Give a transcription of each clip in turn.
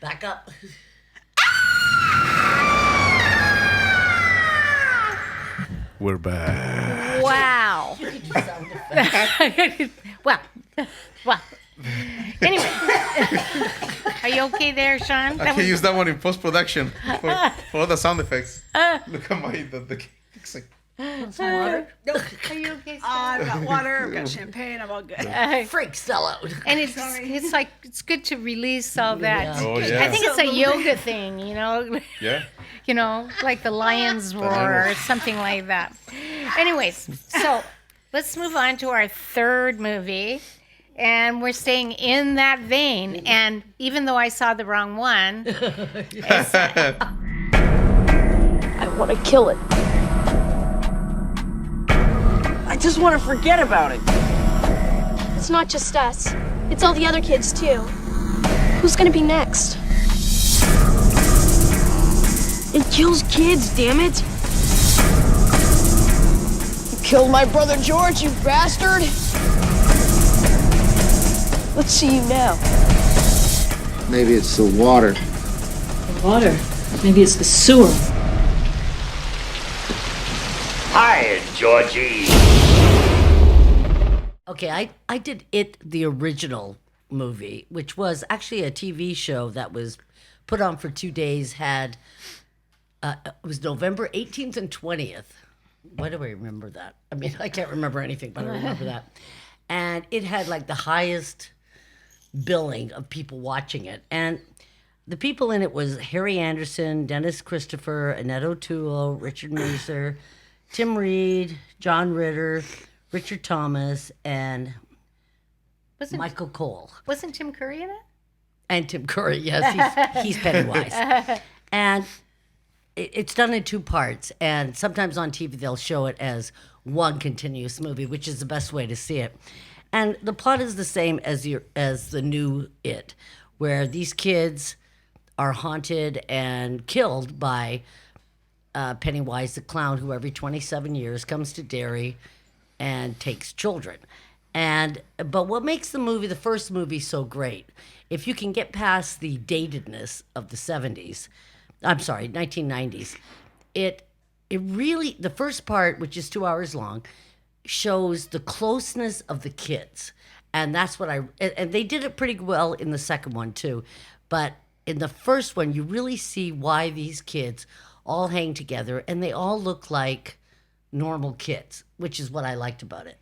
Back up. We're back. Wow. You can do sound effects. well. Anyway, are you okay there, Sean? I can use that one in post-production for all the sound effects. Look at the Some water? No. Are you okay? I've got water, I've got champagne, I'm all good. Freak sellout. And it's like it's good to release all that. Yeah. Oh, yeah. I think it's a yoga thing, you know. Yeah. You know, like the lion's roar or something like that. Anyways, so let's move on to our third movie. And we're staying in that vein. And even though I saw the wrong one, I want to kill it. I just want to forget about it. It's not just us. It's all the other kids, too. Who's gonna be next? It kills kids, damn it. You killed my brother George, you bastard. Let's see you now. Maybe it's the water. Water. Maybe it's the sewer. Hi, Georgie. Okay, I did It, the original movie, which was actually a TV show that was put on for 2 days, it was November 18th and 20th. Why do I remember that? I mean, I can't remember anything, but I remember that. And it had like the highest billing of people watching it. And the people in it was Harry Anderson, Dennis Christopher, Annette O'Toole, Richard Macer, Tim Reed, John Ritter, Richard Thomas, and Michael Cole. wasn't Tim Curry in it? And Tim Curry, yes, he's Pennywise. And it's done in 2 parts, and sometimes on TV they'll show it as one continuous movie, which is the best way to see it. And the plot is the same as the new It, where these kids are haunted and killed by Pennywise the clown, who every 27 years comes to Derry and takes children. But what makes the first movie so great, if you can get past the datedness of the 1990s, it really, the first part, which is 2 hours long, shows the closeness of the kids. And that's what and they did it pretty well in the second one too. But in the first one, you really see why these kids all hang together and they all look like normal kids, which is what I liked about it.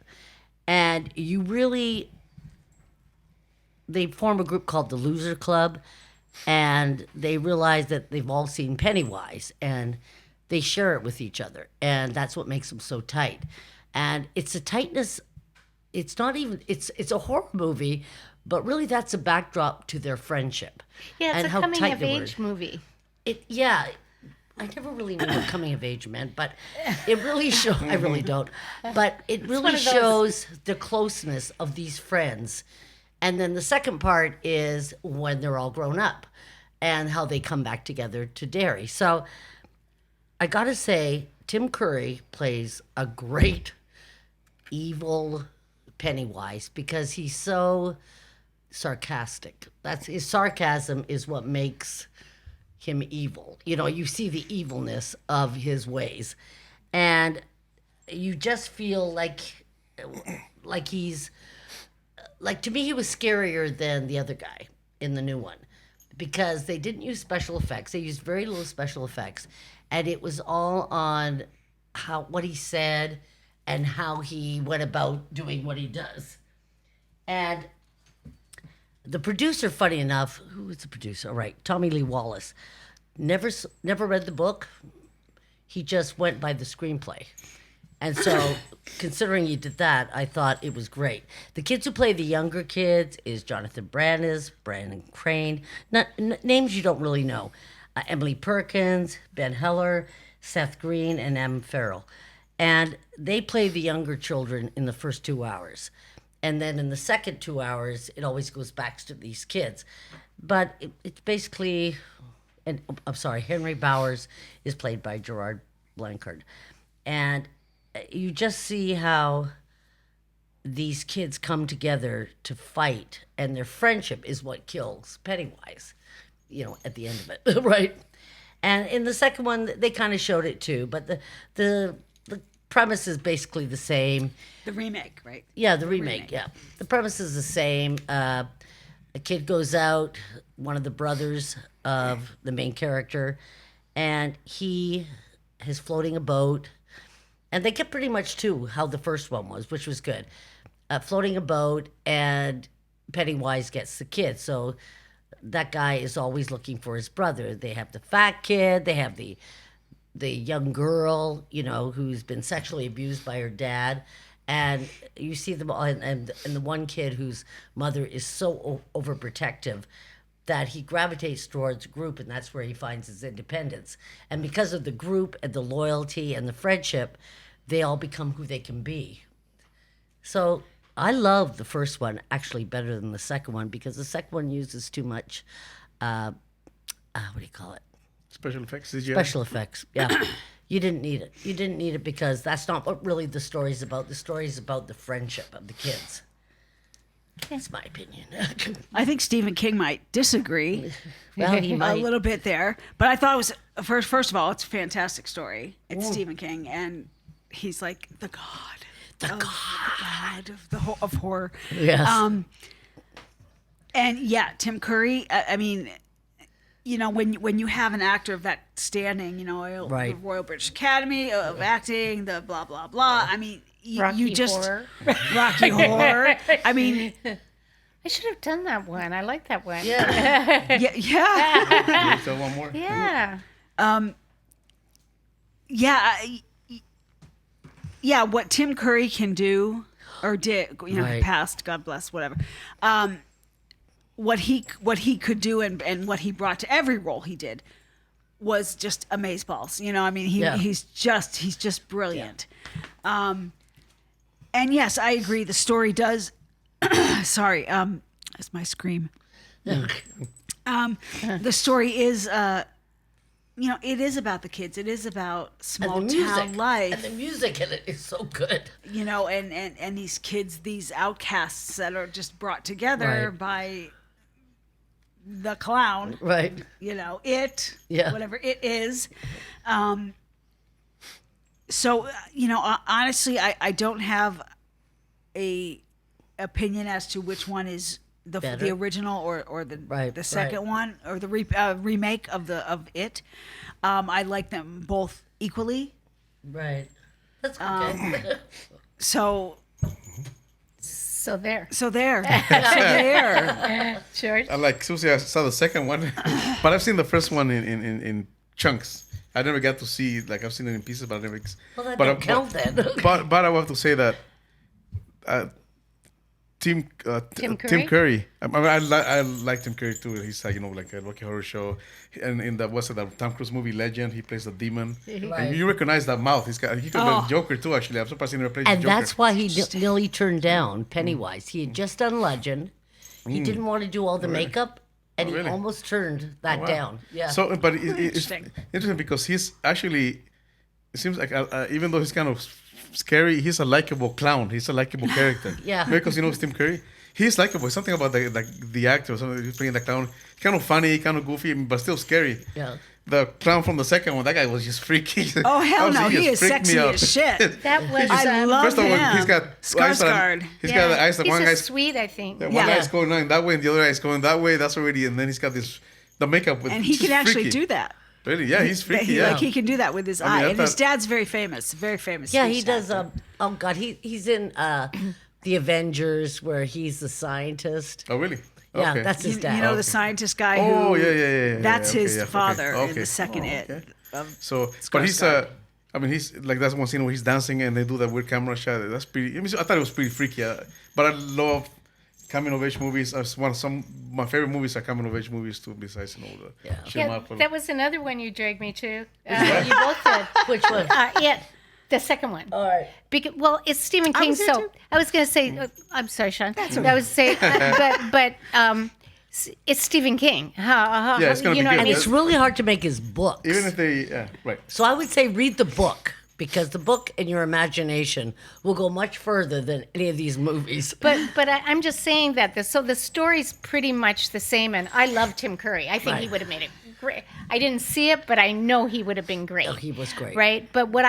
And they form a group called the Loser Club, and they realize that they've all seen Pennywise, and they share it with each other, and that's what makes them so tight. And it's a tightness. It's not even. It's a horror movie, but really that's a backdrop to their friendship. Yeah, it's and a how coming tight of they were. age movie. Yeah. I never really knew what coming of age meant, but it really shows. I really don't, but it really shows the closeness of these friends. And then the second part is when they're all grown up and how they come back together to Derry. So I got to say, Tim Curry plays a great evil Pennywise because he's so sarcastic. His sarcasm is what makes him evil. You know, you see the evilness of his ways. And you just feel like he's... Like, to me, he was scarier than the other guy in the new one because they didn't use special effects. They used very little special effects. And it was all on what he said and how he went about doing what he does. And the producer, funny enough, who was the producer? All right, Tommy Lee Wallace. Never read the book. He just went by the screenplay. And so, considering he did that, I thought it was great. The kids who play the younger kids is Jonathan Brandis, Brandon Crane, names you don't really know. Emily Perkins, Ben Heller, Seth Green, and Em Farrell. And they play the younger children in the first 2 hours. And then in the second 2 hours, it always goes back to these kids. But it's basically, Henry Bowers is played by Gerard Blanchard. And you just see how these kids come together to fight, and their friendship is what kills Pennywise. at the end of it, right? And in the second one, they kind of showed it too, but the premise is basically the same. The remake, right? Yeah, the remake. Yeah, the premise is the same. A kid goes out, one of the brothers of the main character, and he is floating a boat, and they get pretty much to how the first one was, which was good. Floating a boat, and Pennywise gets the kid. So that guy is always looking for his brother. They have the fat kid. They have the young girl, who's been sexually abused by her dad. And you see them all, and the one kid whose mother is so overprotective that he gravitates towards a group, and that's where he finds his independence. And because of the group and the loyalty and the friendship, they all become who they can be. So I love the first one actually better than the second one, because the second one uses too much, what do you call it? Special effects. CGI. Special effects. Yeah. You didn't need it. You didn't need it because that's not what really the story's about. The story's about the friendship of the kids. That's my opinion. I think Stephen King might disagree Well, he a might. little bit there, but I thought it was first of all, it's a fantastic story. It's Stephen King, and he's like the god, the god of horror. Yes. And yeah, Tim Curry. I mean, when you have an actor of that standing, Right. the Royal British Academy of Acting, the blah blah blah. I mean, you just Horror. Rocky Horror. I mean, I should have done that one. I like that one. Yeah. yeah. Still one more. Yeah. Yeah, what Tim Curry can do or did, Right. past, God bless, whatever. What he could do and what he brought to every role he did was just amazeballs. I mean, Yeah. he's just brilliant. And yes, I agree. The story does. Sorry, that's my scream. The story is, it is about the kids. It is about small And the music. town life. And the music in it is so good. And these kids, these outcasts that are just brought together Right. by the clown, Right. it, Yeah. whatever it is. So, honestly, I don't have a opinion as to which one is the Better. original or the Right, the second right. one or the remake of it. I like them both equally. Right. That's okay. So there. so there. George? I like Susie. I saw the second one, but I've seen the first one in chunks. I never got to see, like, I've seen it in pieces, but I never. Well, that but don't count then. But I will have to say that Tim Curry? I mean, I like Tim Curry too. He's like a Rocky Horror Show, and in that Tom Cruise movie Legend, he plays the demon. Right. And you recognize that mouth. He could be the Joker too. Actually, I'm surprised he never played And the Joker. that's why he nearly turned down Pennywise. He had just done Legend. He didn't want to do all the makeup, and Oh, really? he almost turned that Wow. down. Yeah. So, but it's Interesting. interesting because he's actually. It seems like even though he's kind of scary, he's a likable clown. He's a likable character. Yeah. Because Tim Curry, he's likable. Something about the actor, something he's playing the clown. Kind of funny, kind of goofy, but still scary. Yeah. The clown from the second one, that guy was just freaky. Oh hell no, he just is freaked me sexy out. as shit. That was. I love First of all, him. he's got Skarsgård. He's got the eyes. The He's one a guy's sweet, I think. one Yeah. eye's going on that way, and the other eye's going that way. That's already, and then he's got the makeup with. And he just can actually freaky. do that. Really? Yeah, he's freaky. He, Yeah. he can do that with his I mean, eye. I And his thought- dad's very famous. Yeah, he speech does. actor. Oh God, he's in the Avengers where he's the scientist. Oh really? Yeah, Okay. that's his dad. You know, Okay. the scientist guy Oh, who. yeah. That's Okay, his yeah, okay, father in okay. the second Oh, It. okay. of- So, but he's Skarsgård. I mean, he's like that's one scene where he's dancing and they do that weird camera shot. That's pretty. I thought it was pretty freaky. But I love coming of age movies. My favorite movies are coming of age movies too. Besides, the shoot 'em Yeah, up. that was another one you dragged me to. You both did. Which one? The second one. All right. It's Stephen King. was there So too. I was going to say, I'm sorry, Sean. I was say, but it's Stephen King. Yeah, it's gonna be you know what I good. mean? It's really hard to make his books. Even if they, right. So I would say read the book because the book and your imagination will go much further than any of these movies. I'm just saying that the story's pretty much the same, and I love Tim Curry. I think he Right. would have made it great. I didn't see it, but I know he would have been great. Oh, he was great. Right? But what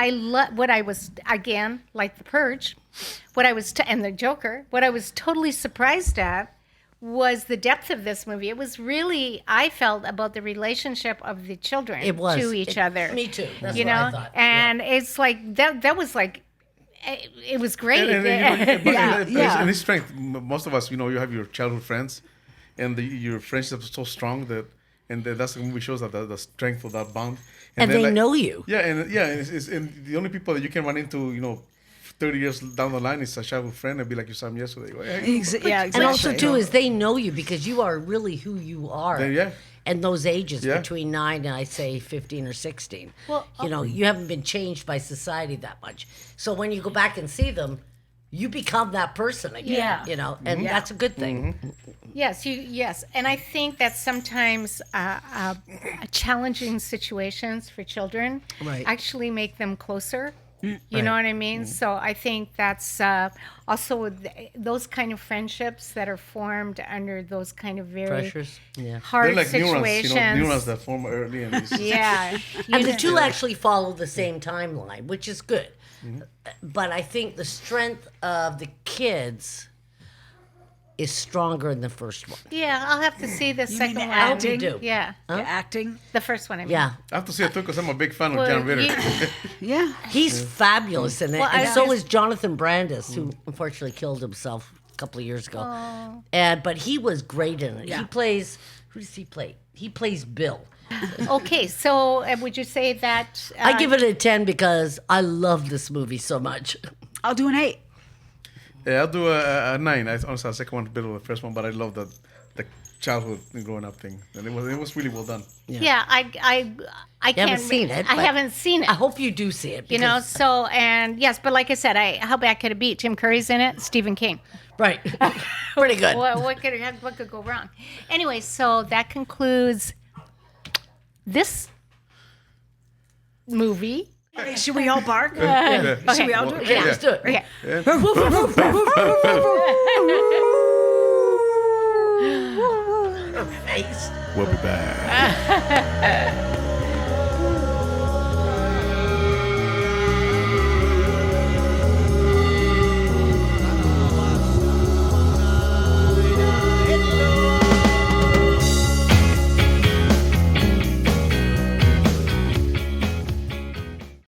I was, again, like The Purge, and The Joker, what I was totally surprised at was the depth of this movie. It was really, I felt, about the relationship of the children It was. to each other. Me too. That's You what know? I thought. And it's like, that was like, it was great. And his strength. Most of us, you have your childhood friends, and your friendship is so strong that's the movie shows that the strength of that bond. And then, they know you. Yeah, and the only people that you can run into, 30 years down the line is a childhood friend and be like you saw him yesterday. Go, hey, And also, too, is they know you because you are really who you are. Yeah. And those ages Yeah. between 9 and I'd say 15 or 16. Well, you haven't been changed by society that much. So when you go back and see them, you become that person again. Yeah. And that's a good thing. Yes, and I think that sometimes challenging situations for children Right. actually make them closer. You know what I mean? So I think that's also those kind of friendships that are formed under those kind of very Pressures. Yeah. hard they're like situations. neurons that form early. And it's Yeah, And the two actually follow the same timeline, which is good. But I think the strength of the kids is stronger in the first one. yeah. I'll have to see the second the one. acting? do. Yeah, The acting. the first one. I mean. Yeah. I have to say it too because I'm a big fan of Well, John Ritter. Yeah. He's fabulous in it. Well, and I so just- is Jonathan Brandis, who unfortunately killed himself a couple of years ago. But he was great in it. Yeah. He plays, who does he play? He plays Bill. Okay, so would you say that I give it a 10 because I love this movie so much. I'll do an 8. Yeah, I'll do a 9. Honestly, the second one's better than the first one, but I love the childhood and growing up thing, and it was really well done. Yeah, I You can't. haven't seen it. I but haven't seen it. I hope you do see it. You know, because- so and yes, but like I said, how bad could it be? Tim Curry's in it, Stephen King. Right. Pretty good. What could go wrong? Anyway, so that concludes this movie. Hey, should we all bark? Yeah. Should we all do it? Okay, let's do it. Okay. Her face. We'll be back.